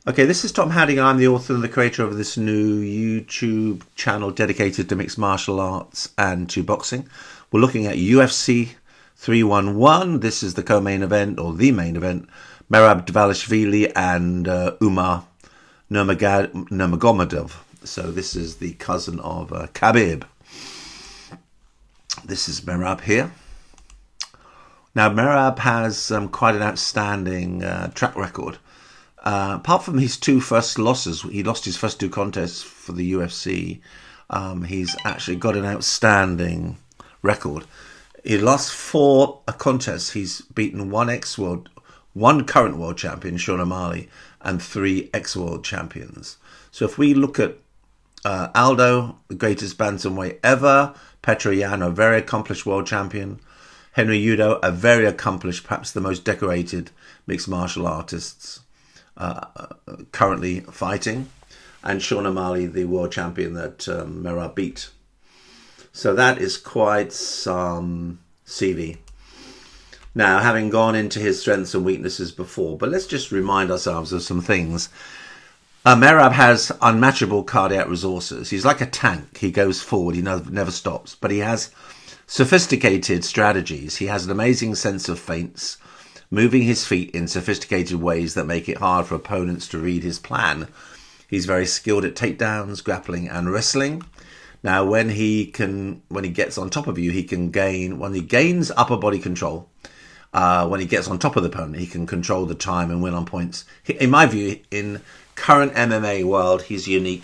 Okay, this is Tom Hadding. I'm the author and the creator of this new YouTube channel dedicated to mixed martial arts and to boxing. We're looking at UFC 311. This is the co-main event, or the main event. Merab Dvalishvilli and Umar Nurmagomedov. So this is the cousin of Khabib. This is Merab here. Now, Merab has quite an outstanding track record. Apart from his two first losses, he lost his first two contests for the UFC. He's actually got an outstanding record. He lost 4 contests. He's beaten one current world champion, Sean O'Malley, and 3 ex-world champions. So if we look at Aldo, the greatest bantamweight ever, Petr Yan, a very accomplished world champion, Henry Udo, a very accomplished, perhaps the most decorated mixed martial artists currently fighting, and Sean O'Malley, the world champion that Merab beat. So that is quite some CV. Now, having gone into his strengths and weaknesses before, but let's just remind ourselves of some things. Merab has unmatchable cardiac resources. He's like a tank. He goes forward. He never stops. But he has sophisticated strategies. He has an amazing sense of feints, moving his feet in sophisticated ways that make it hard for opponents to read his plan. He's very skilled at takedowns, grappling, and wrestling. Now, when he gets on top of you, when he gains upper body control, when he gets on top of the opponent, he can control the time and win on points. In my view, in current MMA world, he's unique.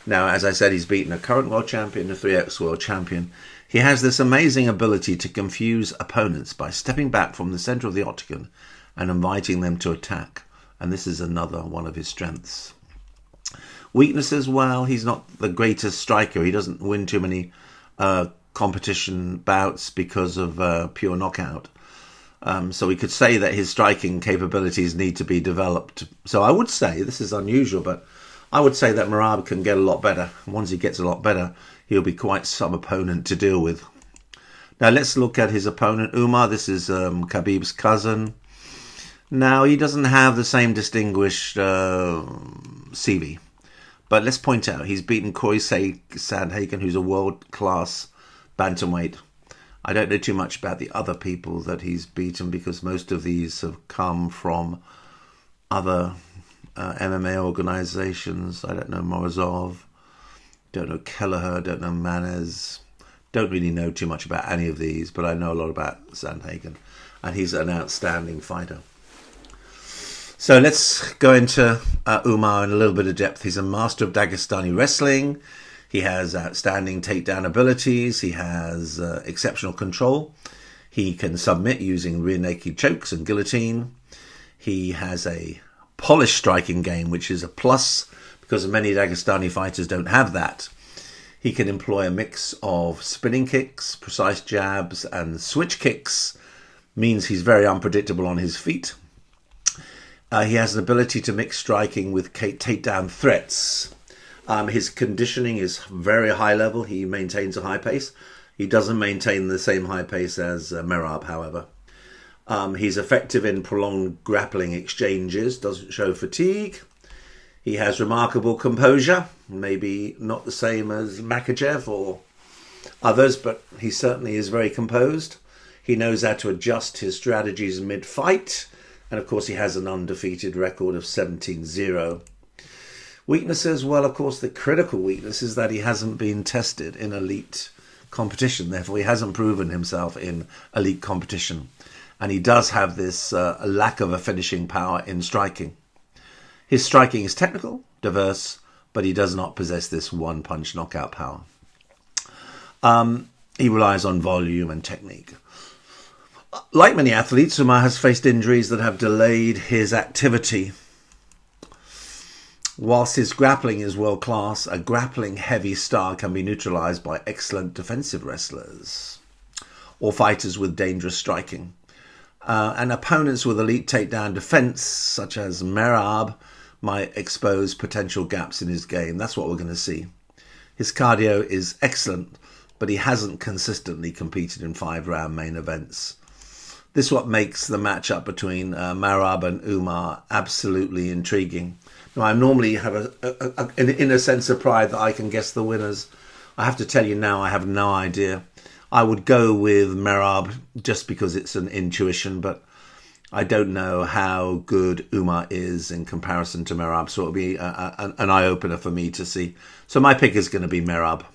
Now, as I said, he's beaten a current world champion, a 3x world champion. He has this amazing ability to confuse opponents by stepping back from the center of the octagon and inviting them to attack. And this is another one of his strengths. Weaknesses, well, he's not the greatest striker. He doesn't win too many competition bouts because of pure knockout. So we could say that his striking capabilities need to be developed. So I would say, this is unusual, but I would say that Merab can get a lot better. Once he gets a lot better, he'll be quite some opponent to deal with. Now let's look at his opponent, Umar. This is Khabib's cousin. Now, he doesn't have the same distinguished CV. But let's point out, he's beaten Corey Sandhagen, who's a world-class bantamweight. I don't know too much about the other people that he's beaten because most of these have come from other MMA organizations. I don't know Morozov, don't know Kelleher, don't know Manez. Don't really know too much about any of these, but I know a lot about Sandhagen, and he's an outstanding fighter. So let's go into Umar in a little bit of depth. He's a master of Dagestani wrestling. He has outstanding takedown abilities. He has exceptional control. He can submit using rear naked chokes and guillotine. He has a polished striking game, which is a plus because many Dagestani fighters don't have that. He can employ a mix of spinning kicks, precise jabs, and switch kicks. Means he's very unpredictable on his feet. He has an ability to mix striking with takedown threats. His conditioning is very high level. He maintains a high pace. He doesn't maintain the same high pace as Merab, however. He's effective in prolonged grappling exchanges, doesn't show fatigue. He has remarkable composure, maybe not the same as Makhachev or others, but he certainly is very composed. He knows how to adjust his strategies mid-fight. And, of course, he has an undefeated record of 17-0. Weaknesses, well, of course, the critical weakness is that he hasn't been tested in elite competition. Therefore, he hasn't proven himself in elite competition. And he does have this lack of a finishing power in striking. His striking is technical, diverse, but he does not possess this one-punch knockout power. He relies on volume and technique. Like many athletes, Umar has faced injuries that have delayed his activity. Whilst his grappling is world class, a grappling heavy star can be neutralized by excellent defensive wrestlers or fighters with dangerous striking. And opponents with elite takedown defense, such as Merab, might expose potential gaps in his game. That's what we're going to see. His cardio is excellent, but he hasn't consistently competed in 5-round main events. this is what makes the matchup between Merab and Umar absolutely intriguing. Now, I normally have in a sense of pride that I can guess the winners. I have to tell you now, I have no idea. I would go with Merab just because it's an intuition, but I don't know how good Umar is in comparison to Merab, so it'll be an eye-opener for me to see. So my pick is going to be Merab.